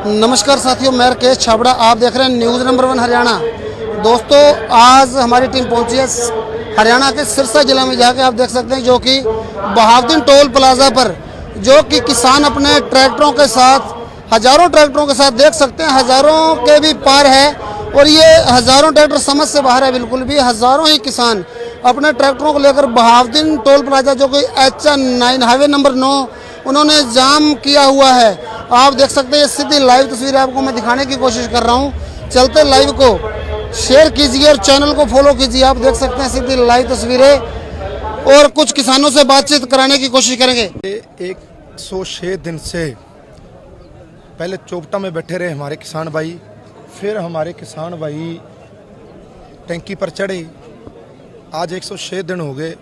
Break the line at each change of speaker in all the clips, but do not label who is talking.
नमस्कार साथियों, मैं राकेश छाबड़ा, आप देख रहे हैं न्यूज़ नंबर 1 हरियाणा। दोस्तों, आज हमारी टीम पहुंची है हरियाणा के सिरसा जिला में, जाके आप देख सकते हैं जो कि बहावुद्दीन टोल प्लाजा पर जो कि किसान अपने ट्रैक्टरों के साथ, हज़ारों ट्रैक्टरों के साथ देख सकते हैं, हज़ारों के भी पार है और ये हज़ारों ट्रैक्टर समझ से बाहर है। बिल्कुल भी हज़ारों ही किसान अपने ट्रैक्टरों को लेकर बहावुद्दीन टोल प्लाजा जो कि HN9 हाईवे नंबर 9 उन्होंने जाम किया हुआ है। आप देख सकते हैं, सीधी लाइव तस्वीरें आपको मैं दिखाने की कोशिश कर रहा हूँ। चलते लाइव को शेयर कीजिए और चैनल को फॉलो कीजिए। आप देख सकते हैं सीधी लाइव तस्वीरें और कुछ किसानों से बातचीत कराने की कोशिश करेंगे।
106 दिन से पहले चोपटा में बैठे रहे हमारे किसान भाई, फिर हमारे किसान भाई टैंकी पर चढ़े। आज 106 दिन हो गए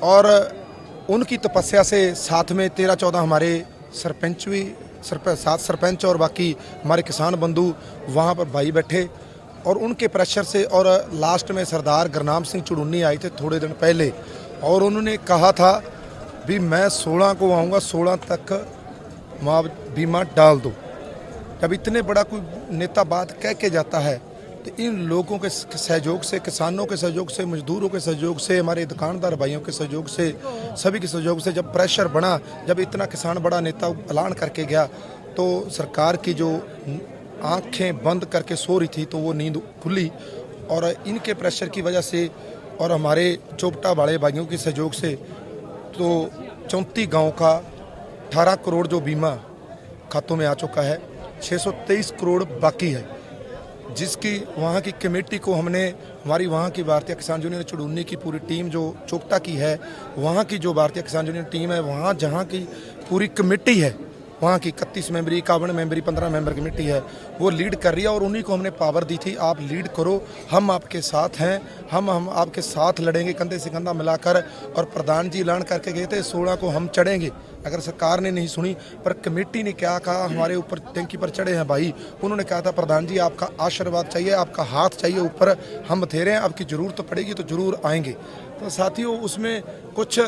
और उनकी तपस्या से साथ में 13-14 हमारे सरपंच भी, सात सरपंच और बाकी हमारे किसान बंधु वहाँ पर भाई बैठे और उनके प्रेशर से, और लास्ट में सरदार गुरनाम सिंह चुड़ूनी आए थे थोड़े दिन पहले और उन्होंने कहा था भी मैं 16 को आऊँगा, 16 तक बीमा डाल दो। जब इतने बड़ा कोई नेता बात कह के जाता है तो इन लोगों के सहयोग से, किसानों के सहयोग से, मजदूरों के सहयोग से, हमारे दुकानदार भाइयों के सहयोग से, सभी के सहयोग से जब प्रेशर बना, जब इतना किसान बड़ा नेता ऐलान करके गया तो सरकार की जो आंखें बंद करके सो रही थी तो वो नींद खुली और इनके प्रेशर की वजह से और हमारे चोपटा वाले भाइयों के सहयोग से तो 34 गाँव का 18 करोड़ जो बीमा खातों में आ चुका है, 623 करोड़ बाकी है, जिसकी वहाँ की कमेटी को हमने, हमारी वहाँ की भारतीय किसान यूनियन चुड़ूनी की पूरी टीम जो चोपटा की है, वहाँ की जो भारतीय किसान यूनियन टीम है, वहाँ जहाँ की पूरी कमेटी है, वहाँ की 31 मेंबरी, 51 मेंबरी, 15 मेंबर कमेटी है, वो लीड कर रही है और उन्हीं को हमने पावर दी थी, आप लीड करो, हम आपके साथ हैं, हम आपके साथ लड़ेंगे कंधे से कंधा मिलाकर। और प्रधान जी ऐलान करके गए थे 16 को हम चढ़ेंगे, अगर सरकार ने नहीं सुनी, पर कमेटी ने क्या कहा, हमारे ऊपर टैंकी पर चढ़े हैं भाई, उन्होंने कहा था प्रधान जी आपका आशीर्वाद चाहिए, आपका हाथ चाहिए ऊपर, हम बथेरे हैं, आपकी ज़रूरत पड़ेगी तो ज़रूर आएंगे। तो साथियों, उसमें कुछ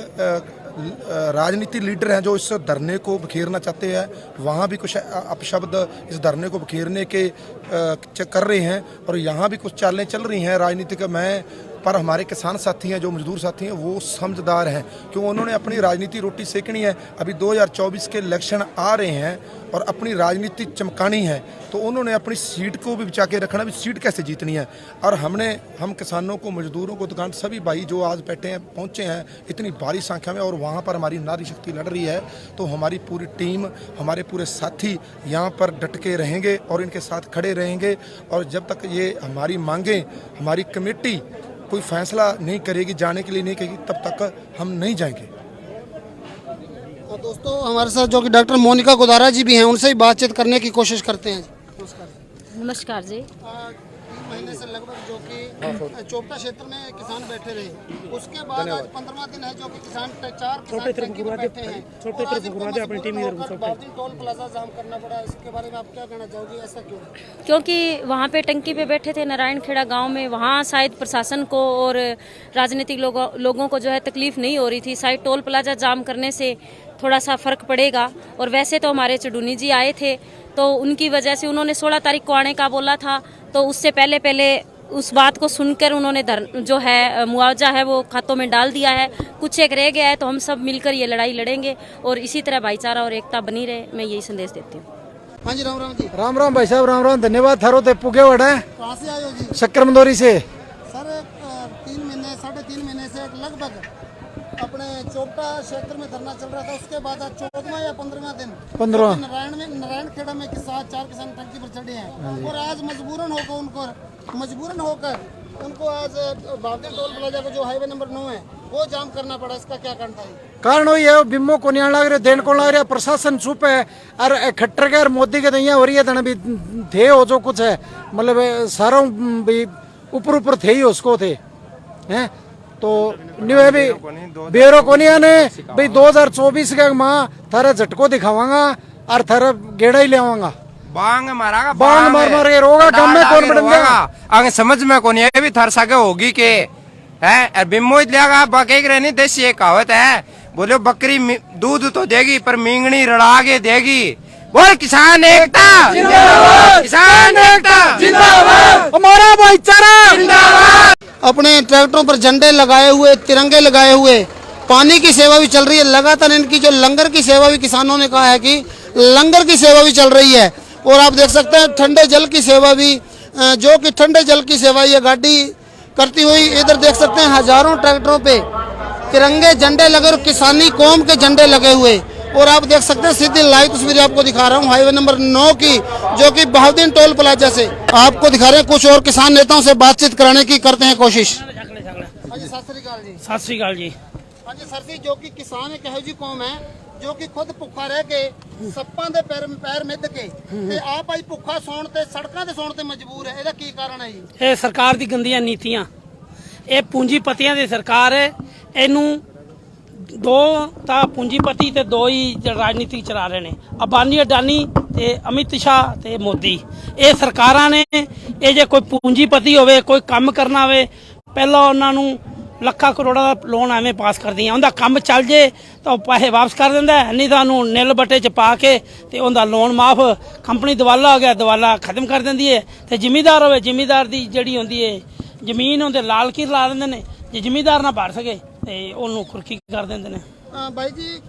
राजनीति लीडर हैं जो इस धरने को बखेरना चाहते हैं, वहाँ भी कुछ अपशब्द इस धरने को बखेरने के कर रहे हैं और यहाँ भी कुछ चालें चल रही हैं राजनीतिक में। पर हमारे किसान साथी हैं, जो मजदूर साथी हैं, वो समझदार हैं क्योंकि उन्होंने अपनी राजनीति रोटी सेकनी है। अभी 2024 के इलेक्शन आ रहे हैं और अपनी राजनीति चमकानी है, तो उन्होंने अपनी सीट को भी बचा के रखना, भी सीट कैसे जीतनी है। और हम किसानों को, मजदूरों को, दुकान सभी भाई जो आज बैठे हैं, पहुँचे हैं इतनी भारी संख्या में और वहाँ पर हमारी नारी शक्ति लड़ रही है, तो हमारी पूरी टीम, हमारे पूरे साथी यहाँ पर डट के रहेंगे और इनके साथ खड़े रहेंगे। और जब तक ये हमारी मांगें, हमारी कमेटी कोई फैसला नहीं करेगी, जाने के लिए नहीं कहेगी, तब तक हम नहीं जाएंगे।
और दोस्तों, हमारे साथ जो कि डॉक्टर मोनिका गोदारा जी भी हैं, उनसे ही बातचीत करने की कोशिश करते हैं।
नमस्कार जी।
3 महीने से लगभग जो कि चोपटा क्षेत्र में किसान बैठे रहे, उसके बाद आज 15वां दिन है जो कि किसान 4 किसान टैंकी पर बैठे हैं और आज इनको बहावुद्दीन टोल प्लाजा जाम करना पड़ा। इसके बारे में आप क्या कहना चाहोगे, ऐसा क्यों?
क्योंकि वहाँ पे टंकी पे बैठे थे नारायणखेड़ा गांव में, वहाँ शायद प्रशासन को और राजनीतिक लोगों को जो है तकलीफ नहीं हो रही थी, शायद टोल प्लाजा जाम करने से थोड़ा सा फर्क पड़ेगा। और वैसे तो हमारे चुड़ूनी जी आए थे तो उनकी वजह से उन्होंने 16 तारीख को आने का बोला था, तो उससे पहले उस बात को सुनकर उन्होंने जो है मुआवजा है वो खातों में डाल दिया है। कुछ एक रह गया है तो हम सब मिलकर ये लड़ाई लड़ेंगे और इसी तरह भाईचारा और एकता बनी रहे, मैं यही संदेश देती हूँ।
हाँ जी, राम राम जी।
राम राम भाई साहब, राम राम, धन्यवाद। थारो ते पुगे वड़ है।
कहाँ से आए हो जी?
शक्कर मंदोरी से।
सर, 3 महीने, 3.5 महीने से लगभग अपने चोपटा क्षेत्र में धरना चल रहा था, उसके बाद आज 14वां या 15वां दिन नारायणखेड़ा में 4 किसान टंकी पर चढ़े हैं और आज मजबूरन होकर उनको आज बहावुद्दीन टोल प्लाजा को जो हाईवे नंबर 9 है वो जाम करना पड़ा। इसका क्या कारण था?
कारण वही है, बिम्मो को नहीं लग रहे, देन को लग रहा, प्रशासन चुप है और खट्टर के और मोदी के दैया हो रही है तने भी थे हो जो कुछ है, मतलब सारों भी ऊपर थे ही उसको थे हैं। तो न्यू है भी बेरो को नहीं आने भाई 2024 के माँ थारा झटको दिखावांगा और थारा गेड़ा ही ले आवांगा।
बांग मारागा,
बांग मार के रोगा गम में कौन बढ़ेगा
आगे समझ में कौन है भी थर सके होगी के है बिम्मो लेगा बके रहनी देसी एक कहावत है, बोलो बकरी दूध तो देगी पर मींगनी रड़ा के देगी। बोल किसान एकता जिंदाबाद, किसान एकता जिंदाबाद,
हमारा भाईचारा
जिंदाबाद।
अपने ट्रैक्टरों पर झंडे लगाए हुए, तिरंगे लगाए हुए, पानी की सेवा भी चल रही है लगातार। इनकी जो लंगर की सेवा भी किसानों ने कहा है कि लंगर की सेवा भी चल रही है। और आप देख सकते हैं ठंडे जल की सेवा भी, जो कि ठंडे जल की सेवा ये गाड़ी करती हुई। इधर देख सकते हैं हजारों ट्रैक्टरों पे तिरंगे झंडे लगे और किसानी कौम के झंडे लगे हुए। और आप देख सकते हैं सीधी लाइव तस्वीरें आपको दिखा रहा हूँ हाईवे नंबर 9 की, जो कि बहाउद्दीन टोल प्लाजा से आपको दिखा रहे हैं। कुछ और किसान नेताओं से बातचीत कराने की करते हैं कोशिश। सत श्री अकाल जी।
सत श्री अकाल जी।
हाँ जी सर जी, जो कि किसान एक ਇਹੋ ਜਿਹੀ ਕੌਮ ਹੈ ਜੋ ਕਿ ਖੁਦ ਭੁੱਖਾ ਰਹਿ ਕੇ ਸੱਪਾਂ ਦੇ ਪੈਰ ਮਿੱਧ ਕੇ ਤੇ ਆਪ ਅੱਜ ਭੁੱਖਾ ਸੌਣ ਤੇ ਸੜਕਾਂ ਤੇ ਸੌਣ ਤੇ ਮਜਬੂਰ ਹੈ। ਇਹਦਾ ਕੀ ਕਾਰਨ ਹੈ ਜੀ?
ਇਹ ਸਰਕਾਰ ਦੀ ਗੰਦੀਆਂ ਨੀਤੀਆਂ, ਇਹ ਪੂੰਜੀਪਤੀਆਂ ਦੀ ਸਰਕਾਰ ਹੈ। ਇਹਨੂੰ ਦੋ ਤਾਂ ਪੂੰਜੀਪਤੀ ਤੇ ਦੋ ਹੀ ਰਾਜਨੀਤੀ ਚਲਾ ਰਹੇ ਨੇ, ਅਬਾਨੀ ਅਡਾਨੀ ਤੇ ਅਮਿਤ ਸ਼ਾਹ ਤੇ ਮੋਦੀ। ਇਹ ਸਰਕਾਰਾਂ ਨੇ, ਇਹ ਜੇ ਕੋਈ ਪੂੰਜੀਪਤੀ ਹੋਵੇ, ਕੋਈ ਕੰਮ ਕਰਨਾ ਹੋਵੇ, ਪਹਿਲਾਂ ਉਹਨਾਂ ਨੂੰ ਲੱਖਾਂ ਕਰੋੜਾਂ ਦਾ ਲੋਨ ਐਵੇਂ ਪਾਸ ਕਰਦੀਆਂ। ਉਹਦਾ ਕੰਮ ਚੱਲ ਜੇ ਤਾਂ ਉਹ ਪੈਸੇ ਵਾਪਸ ਕਰ ਦਿੰਦਾ, ਨਹੀਂ ਤਾਂ ਉਹਨੂੰ ਨਿਲ ਬੱਟੇ 'ਚ ਪਾ ਕੇ ਤੇ ਉਹਦਾ ਲੋਨ ਮਾਫ, ਕੰਪਨੀ ਦਿਵਾਲਾ ਹੋ ਗਿਆ, ਦਿਵਾਲਾ ਖਤਮ ਕਰ ਦਿੰਦੀ ਹੈ। ਤੇ ਜ਼ਿਮੀਦਾਰ ਹੋਵੇ, ਜ਼ਿਮੀਦਾਰ ਦੀ ਜਿਹੜੀ ਹੁੰਦੀ ਹੈ ਜ਼ਮੀਨ ਉਹਦੇ ਲਾਲ ਕੀਰ ਲਾ ਦਿੰਦੇ ਨੇ। ਜੇ ਜ਼ਿਮੀਦਾਰ ਨਾ ਭਰ ਸਕੇ ਤੇ ਉਹਨੂੰ ਖੁਰਕੀ ਕਰ ਦਿੰਦੇ ਨੇ।
ਬਾਈ ਜੀ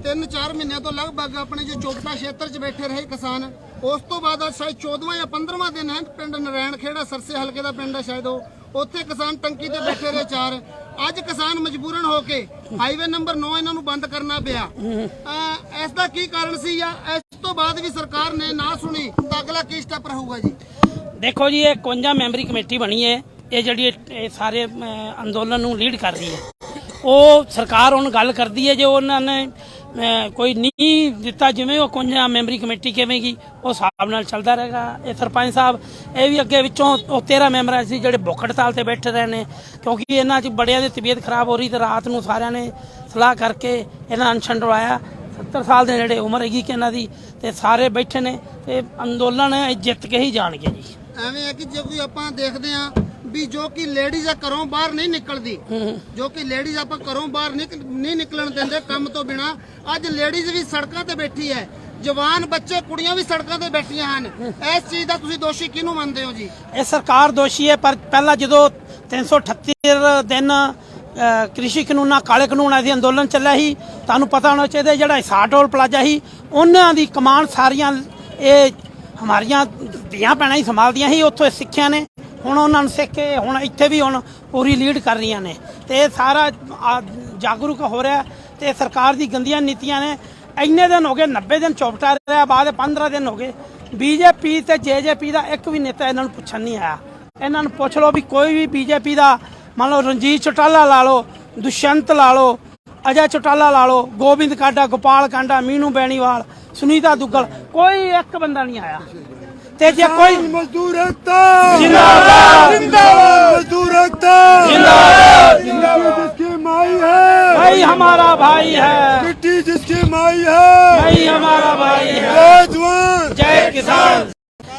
3-4 ਮਹੀਨਿਆਂ ਤੋਂ ਲਗਭਗ ਆਪਣੇ ਜੋ ਚੋਪਟਾ ਖੇਤਰ 'ਚ ਬੈਠੇ ਰਹੇ ਕਿਸਾਨ, ਉਸ ਤੋਂ ਬਾਅਦ ਅੱਜ ਸ਼ਾਇਦ 14ਵਾਂ ਜਾਂ 15ਵਾਂ ਦਿਨ ਹੈ। ਪਿੰਡ ਨਰੈਣ ਖੇੜਾ ਸਰਸੇ ਹਲਕੇ ਦਾ ਪਿੰਡ ਹੈ ਸ਼ਾਇਦ ਉਹ, ਉੱਥੇ ਕਿਸਾਨ ਟੰਕੀ ਤੇ ਬੈਠੇ ਰਹੇ 4। ਅੱਜ ਕਿਸਾਨ ਮਜਬੂਰਨ ਹੋ ਕੇ ਹਾਈਵੇ ਨੰਬਰ 9 ਇਹਨਾਂ ਨੂੰ ਬੰਦ ਕਰਨਾ ਪਿਆ। ਇਸ ਦਾ ਕੀ ਕਾਰਨ ਸੀ ਜਾਂ ਇਸ ਤੋਂ ਬਾਅਦ ਵੀ ਸਰਕਾਰ ਨੇ ਨਾ ਸੁਣੀ ਤਾਂ ਅਗਲਾ ਕੀ ਸਟੈਪ ਰਹੂਗਾ ਜੀ?
ਦੇਖੋ ਜੀ, ਇਹ 51 ਮੈਂਬਰੀ ਕਮੇਟੀ ਬਣੀ ਹੈ। ਇਹ ਜਿਹੜੀ ਇਹ ਸਾਰੇ ਅੰਦੋਲਨ ਨੂੰ ਲੀਡ ਕਰਦੀ ਹੈ। ਉਹ ਸਰਕਾਰ ਹੁਣ ਗੱਲ ਕਰਦੀ ਹੈ ਜੇ ਉਹਨਾਂ ਨੇ ਕੋਈ ਨਹੀਂ ਦਿੱਤਾ, ਜਿਵੇਂ ਉਹ 51 ਮੈਂਬਰੀ ਕਮੇਟੀ ਕਹੇਗੀ ਉਸ ਹਿਸਾਬ ਨਾਲ ਚੱਲਦਾ ਰਹੇਗਾ। ਇਹ ਸਰਪੰਚ ਸਾਹਿਬ ਇਹ ਵੀ ਅੱਗੇ ਵਿੱਚੋਂ ਉਹ 13 ਮੈਂਬਰ ਸੀ ਜਿਹੜੇ ਭੁੱਖ ਹੜਤਾਲ ਤੇ ਬੈਠੇ ਰਹੇ ਨੇ, ਕਿਉਂਕਿ ਇਹਨਾਂ 'ਚ ਬੜਿਆਂ ਦੀ ਤਬੀਅਤ ਖਰਾਬ ਹੋ ਰਹੀ ਤੇ ਰਾਤ ਨੂੰ ਸਾਰਿਆਂ ਨੇ ਸਲਾਹ ਕਰਕੇ ਇਹਨਾਂ ਅਨਸ਼ਨ ਡਵਾਇਆ। 70 ਸਾਲ ਦੇ ਨੇੜੇ ਉਮਰ ਹੈਗੀ ਕਿ ਇਹਨਾਂ ਦੀ, ਤੇ ਸਾਰੇ ਬੈਠੇ ਨੇ ਤੇ ਅੰਦੋਲਨ ਜਿੱਤ ਕੇ ਹੀ ਜਾਣਗੇ ਜੀ।
ਐਵੇਂ ਹੈ ਕਿ ਜੇ ਕੋਈ ਆਪਾਂ ਦੇਖਦੇ ਹਾਂ ਵੀ ਜੋ ਕਿ ਲੇਡੀਜ਼ ਆ ਘਰੋਂ ਬਾਹਰ ਨਹੀਂ ਨਿਕਲਦੀ, ਜੋ ਕਿ ਲੇਡੀਜ਼ ਆਪਾਂ ਘਰੋਂ ਬਾਹਰ ਨਹੀਂ ਨਿਕਲਣ ਦਿੰਦੇ ਕੰਮ ਤੋਂ ਬਿਨਾ, ਅੱਜ ਲੇਡੀਜ਼ ਵੀ ਸੜਕਾਂ ਤੇ ਬੈਠੀ ਹੈ, ਜਵਾਨ ਬੱਚੇ ਕੁੜੀਆਂ ਵੀ ਸੜਕਾਂ ਤੇ ਬੈਠੀਆਂ ਹਨ। ਇਸ ਚੀਜ਼ ਦਾ ਤੁਸੀਂ ਦੋਸ਼ੀ ਕਿਹਨੂੰ ਮੰਨਦੇ ਹੋ ਜੀ?
ਇਹ ਸਰਕਾਰ ਦੋਸ਼ੀ ਹੈ। ਪਰ ਪਹਿਲਾਂ ਜਦੋਂ 338 ਦਿਨ ਕ੍ਰਿਸ਼ੀ ਕਾਨੂੰਨਾਂ, ਕਾਲੇ ਕਾਨੂੰਨਾਂ ਦੀ ਅੰਦੋਲਨ ਚੱਲਿਆ ਸੀ, ਤੁਹਾਨੂੰ ਪਤਾ ਹੋਣਾ ਚਾਹੀਦਾ ਜਿਹੜਾ ਹਿਸਾਰ ਟੋਲ ਪਲਾਜ਼ਾ ਸੀ ਉਹਨਾਂ ਦੀ ਕਮਾਨ ਸਾਰੀਆਂ ਇਹ ਹਮਾਰੀਆਂ ਧੀਆਂ ਭੈਣਾਂ ਹੀ ਸੰਭਾਲਦੀਆਂ ਸੀ। ਉੱਥੋਂ ਸਿੱਖਿਆ ਨੇ, ਹੁਣ ਉਹਨਾਂ ਨੂੰ ਸਿੱਖ ਕੇ ਹੁਣ ਇੱਥੇ ਵੀ ਹੁਣ ਪੂਰੀ ਲੀਡ ਕਰ ਰਹੀਆਂ ਨੇ ਤੇ ਇਹ ਸਾਰਾ ਜਾਗਰੂਕ ਹੋ ਰਿਹਾ। ਤੇ ਸਰਕਾਰ ਦੀ ਗੰਦੀਆਂ ਨੀਤੀਆਂ ਨੇ। ਇੰਨੇ ਦਿਨ ਹੋ ਗਏ, 90 ਦਿਨ ਚੌਪਟਾ ਰਿਹਾ, ਬਾਅਦ 15 ਦਿਨ ਹੋ ਗਏ। ਬੀਜੇਪੀ ਤੇ ਜੇਜੇਪੀ ਦਾ ਇੱਕ ਵੀ ਨੇਤਾ ਇਹਨਾਂ ਨੂੰ ਪੁੱਛਣ ਨਹੀਂ ਆਇਆ। ਇਹਨਾਂ ਨੂੰ ਪੁੱਛ ਲਓ ਵੀ ਕੋਈ ਵੀ ਬੀਜੇਪੀ ਦਾ, ਮੰਨ ਲਓ ਰਣਜੀਤ ਚੌਟਾਲਾ ਲਾ ਲਓ, ਦੁਸ਼ਯੰਤ ਲਾ ਲਓ, ਅਜੇ ਚੌਟਾਲਾ ਲਾ ਲਓ, ਗੋਬਿੰਦ ਕਾਂਡਾ, ਗੋਪਾਲ ਕਾਂਡਾ, ਮੀਨੂ ਬੈਣੀਵਾਲ, ਸੁਨੀਤਾ ਦੁੱਗਲ, ਕੋਈ ਇੱਕ ਬੰਦਾ ਨਹੀਂ ਆਇਆ। ਤੇ ਜੇ ਕੋਈ
मजदूर एकता
जिंदाबाद,
जिंदाबाद, मजदूर एकता
जिंदाबाद,
जिंदाबाद, जिसकी माई है
भाई हमारा भाई है,
मिट्टी जिसकी माई है
भाई हमारा भाई है,
जय जवान
जय किसान।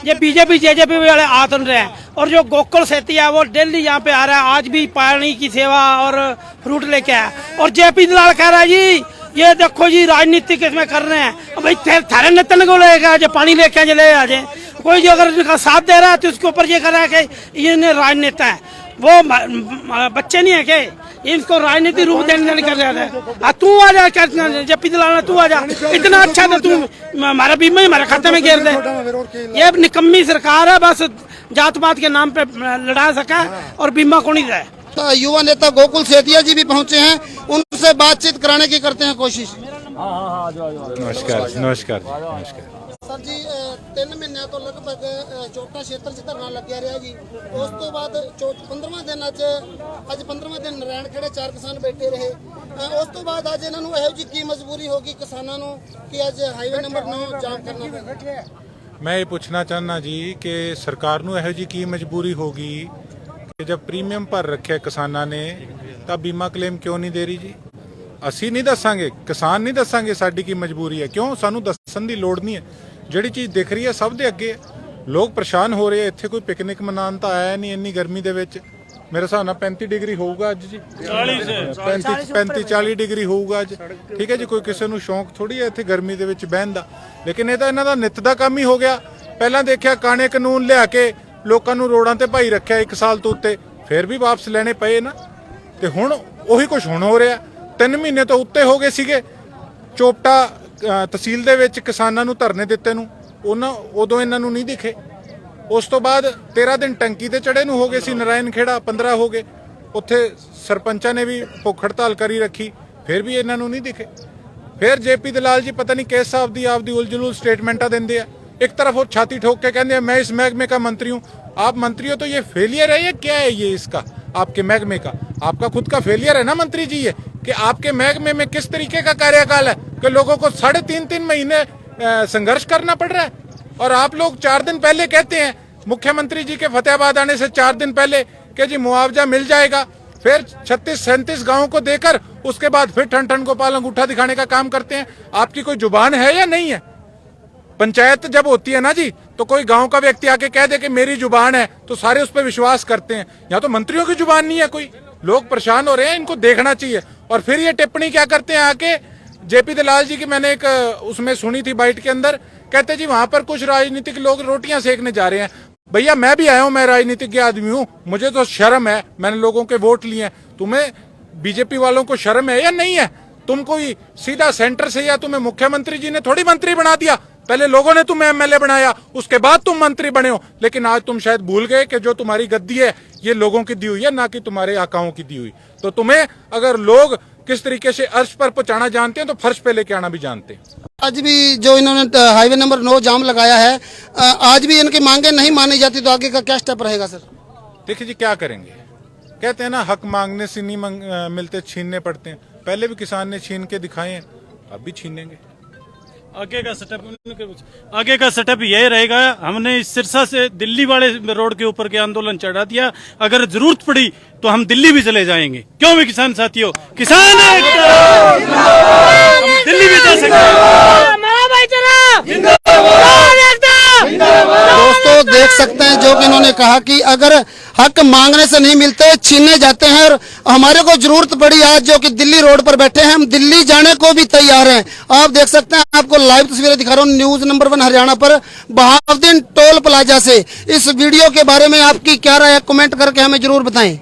ये बीजेपी जेजेपी वाले आतन रहे हैं। और जो गोकुल सेती है वो डेली यहाँ पे आ रहा है, आज भी पानी की सेवा और फ्रूट लेके आया। और जेपी दलाल कह रहा है जी ये देखो जी राजनीति किसमें कर रहे हैं। भाई थारे नेतन को लेगा जो पानी लेके चले आ जाए, कोई जो अगर इनका साथ दे रहा है तो उसके ऊपर ये कर रहा है कि ये राजनेता है, वो बच्चे नहीं है के इनको राजनीति रूप देने कर रहा है। तू आ जा, जेपी दलाल तू आ जा, इतना अच्छा तो तू हमारा बीमा ही हमारे खाते में घेर दे। ये निकम्मी सरकार है, बस जात पात के नाम पे लड़ा सका और बीमा को नहीं दे।
तो युवा नेता गोकुल सेतिया जी भी पहुंचे हैं, उनसे बातचीत कराने की करते हैं कोशिश।
नमस्कार नमस्कार नमस्कार
सर जी 3 ਮਹੀਨਿਆਂ ਤੋਂ ਲਗਭਗ ਚੋਟਾ ਖੇਤਰ 'ਚ ਧਰਨਾ ਲੱਗਿਆ ਰਿਹਾ ਜੀ। ਉਸ ਤੋਂ ਬਾਅਦ 15ਵਾਂ ਦਿਨ ਅੱਜ 15ਵਾਂ ਦਿਨ ਨਰੈਣ ਖੇੜੇ 4 ਕਿਸਾਨ ਬੈਠੇ ਰਹੇ। ਉਸ ਤੋਂ ਬਾਅਦ ਅੱਜ ਇਹਨਾਂ ਨੂੰ ਇਹੋ ਜਿਹੀ ਕੀ ਮਜਬੂਰੀ ਹੋ ਗਈ ਕਿਸਾਨਾਂ ਨੂੰ ਕਿ ਅੱਜ ਹਾਈਵੇ ਨੰਬਰ 9 ਜਾਮ ਕਰਨਾ ਪਿਆ?
मैं ये पूछना चाहना जी कि सरकार ਨੂੰ ਇਹੋ ਜਿਹੀ ਕੀ ਮਜਬੂਰੀ ਹੋਗੀ ਕਿ जब ਪ੍ਰੀਮੀਅਮ ਭਰ ਰੱਖਿਆ ਕਿਸਾਨਾਂ ਨੇ ਤਾਂ ਬੀਮਾ ਕਲੇਮ ਕਿਉਂ ਨਹੀਂ ਦੇ ਰਹੀ ਜੀ? ਅਸੀਂ ਨਹੀਂ ਦੱਸਾਂਗੇ, ਕਿਸਾਨ ਨਹੀਂ ਦੱਸਾਂਗੇ ਸਾਡੀ ਕੀ ਮਜਬੂਰੀ ਹੈ? ਕਿਉਂ? ਸਾਨੂੰ ਦੱਸਣ ਦੀ ਲੋੜ ਨਹੀਂ ਹੈ। ਜਿਹੜੀ ਚੀਜ਼ ਦਿਖ ਰਹੀ ਹੈ ਸਭ ਦੇ ਅੱਗੇ, ਲੋਕ ਪਰੇਸ਼ਾਨ ਹੋ ਰਹੇ। ਇੱਥੇ ਕੋਈ ਪਿਕਨਿਕ ਮਨਾਉਣ ਤਾਂ ਆਇਆ ਨਹੀਂ ਇੰਨੀ ਗਰਮੀ ਦੇ ਵਿੱਚ। ਮੇਰੇ ਹਿਸਾਬ ਨਾਲ 35 ਡਿਗਰੀ ਹੋਊਗਾ ਅੱਜ ਜੀ 35-40 ਡਿਗਰੀ ਹੋਊਗਾ ਅੱਜ। ਠੀਕ ਹੈ ਜੀ, ਕੋਈ ਕਿਸੇ ਨੂੰ ਸ਼ੌਂਕ ਥੋੜੀ ਹੈ ਇੱਥੇ ਗਰਮੀ ਦੇ ਵਿੱਚ ਬਹਿਣ ਦਾ, ਲੇਕਿਨ ਇਹ ਤਾਂ ਇਹਨਾਂ ਦਾ ਨਿੱਤ ਦਾ ਕੰਮ ਹੀ ਹੋ ਗਿਆ। ਪਹਿਲਾਂ ਦੇਖਿਆ ਕਾਣੇ ਕਾਨੂੰਨ ਲਿਆ ਕੇ ਲੋਕਾਂ ਨੂੰ ਰੋਡਾਂ ਤੇ ਭਾਈ ਰੱਖਿਆ 1 ਸਾਲ ਤੋਂ ਉੱਤੇ, ਫਿਰ ਵੀ ਵਾਪਸ ਲੈਣੇ ਪਏ ਨਾ, ਤੇ ਹੁਣ ਉਹੀ ਕੁਝ ਹੁਣ ਹੋ ਰਿਹਾ। 3 ਮਹੀਨੇ ਤੋਂ ਉੱਤੇ ਹੋ ਗਏ ਸੀਗੇ ਚੋਪਟਾ ਤਹਿਸੀਲ ਦੇ ਵਿੱਚ ਕਿਸਾਨਾਂ ਨੂੰ ਧਰਨੇ ਦਿੱਤੇ ਨੂੰ, ਉਦੋਂ ਇਹਨਾਂ ਨੂੰ ਨਹੀਂ ਦਿਖੇ। ਉਸ ਤੋਂ ਬਾਅਦ 13 ਦਿਨ ਟੰਕੀ ਤੇ ਚੜੇ ਨੂੰ ਹੋ ਗਏ ਸੀ, ਨਾਰਾਇਣ ਖੇੜਾ 15 ਹੋ ਗਏ, ਉੱਥੇ ਸਰਪੰਚਾਂ ਨੇ ਵੀ ਭੁੱਖ ਹੜਤਾਲ ਕਰੀ ਰੱਖੀ, ਫਿਰ ਵੀ ਇਹਨਾਂ ਨੂੰ ਨਹੀਂ ਦਿਖੇ। ਫਿਰ ਜੇਪੀ ਦਲਾਲ ਜੀ ਪਤਾ ਨਹੀਂ ਕਿਸ ਹਿਸਾਬ ਦੀ ਆਪਦੀ ਉਲਝਲੂਲ स्टेटमेंटा देंगे। एक तरफ वो छाती ठोक के कहते हैं मैं इस महकमे का मंत्री हूँ। आप मंत्री हो तो ये फेलियर है, ये क्या है ये इसका आपके महकमे का? आपका खुद का फेलियर है ना मंत्री जी, ये कि आपके महकमे में किस तरीके का कार्यकाल है कि लोगों को 3.5 महीने संघर्ष करना पड़ रहा है। और आप लोग 4 दिन पहले कहते हैं मुख्यमंत्री जी के फतेहाबाद आने से 4 दिन पहले कि जी मुआवजा मिल जाएगा, फिर 36-37 गांवों को देकर उसके बाद फिर ठन गोपाल अंगूठा दिखाने का काम करते हैं। आपकी कोई जुबान है या नहीं है? पंचायत जब होती है ना जी, तो कोई गांव का व्यक्ति आके कह दे कि मेरी जुबान है तो सारे उस पर विश्वास करते हैं। यहाँ तो मंत्रियों की जुबान नहीं है, कोई लोग परेशान हो रहे हैं, इनको देखना चाहिए। और फिर ये टिप्पणी क्या करते हैं आके जेपी दलाल जी की, मैंने एक उसमें सुनी थी बाइट के अंदर, कहते जी वहां पर कुछ राजनीतिक लोग रोटियां सेकने जा रहे हैं। भैया मैं भी आया हूं, मैं राजनीतिक आदमी हूं, मुझे तो शर्म है, मैंने लोगों के वोट लिए हैं। तुम्हें बीजेपी वालों को शर्म है या नहीं है? तुम कोई सीधा सेंटर से, या तुम्हें मुख्यमंत्री जी ने थोड़ी मंत्री बना दिया, पहले लोगों ने तुम्हें एमएलए बनाया, उसके बाद तुम मंत्री बने हो। लेकिन आज तुम शायद भूल गए कि जो तुम्हारी गद्दी है ये लोगों की दी हुई है, ना कि तुम्हारे आकाओं की दी हुई। तो तुम्हें अगर लोग किस तरीके से अर्श पर पहुंचाना जानते हैं तो फर्श पे लेके आना भी जानते हैं।
आज भी जो इन्होंने हाईवे नंबर 9 जाम लगाया है, आज भी इनकी मांगे नहीं मानी जाती तो आगे का क्या स्टेप रहेगा सर?
देखिए जी क्या करेंगे, कहते हैं ना हक मांगने से नहीं मिलते, छीनने पड़ते हैं। पहले भी किसान ने छीन के दिखाए हैं, अब भी छीनेंगे।
आगे का सेटअप यही रहेगा। हमने इस सिरसा से दिल्ली वाले रोड के ऊपर के आंदोलन चढ़ा दिया, अगर जरूरत पड़ी तो हम दिल्ली भी चले जाएंगे। क्यों भी किसान साथियों, किसान हम दिल्ली भी जा सकते हैं।
दोस्तों देख सकते हैं जो कि इन्होंने कहा कि अगर हक मांगने से नहीं मिलते, छीनने जाते हैं, और हमारे को जरूरत पड़ी आज जो कि दिल्ली रोड पर बैठे हैं, हम दिल्ली जाने को भी तैयार हैं। आप देख सकते हैं, आपको लाइव तस्वीरें दिखा रहा हूँ न्यूज नंबर 1 हरियाणा पर बहाउद्दीन टोल प्लाजा से। इस वीडियो के बारे में आपकी क्या राय है, कमेंट करके हमें जरूर बताएं।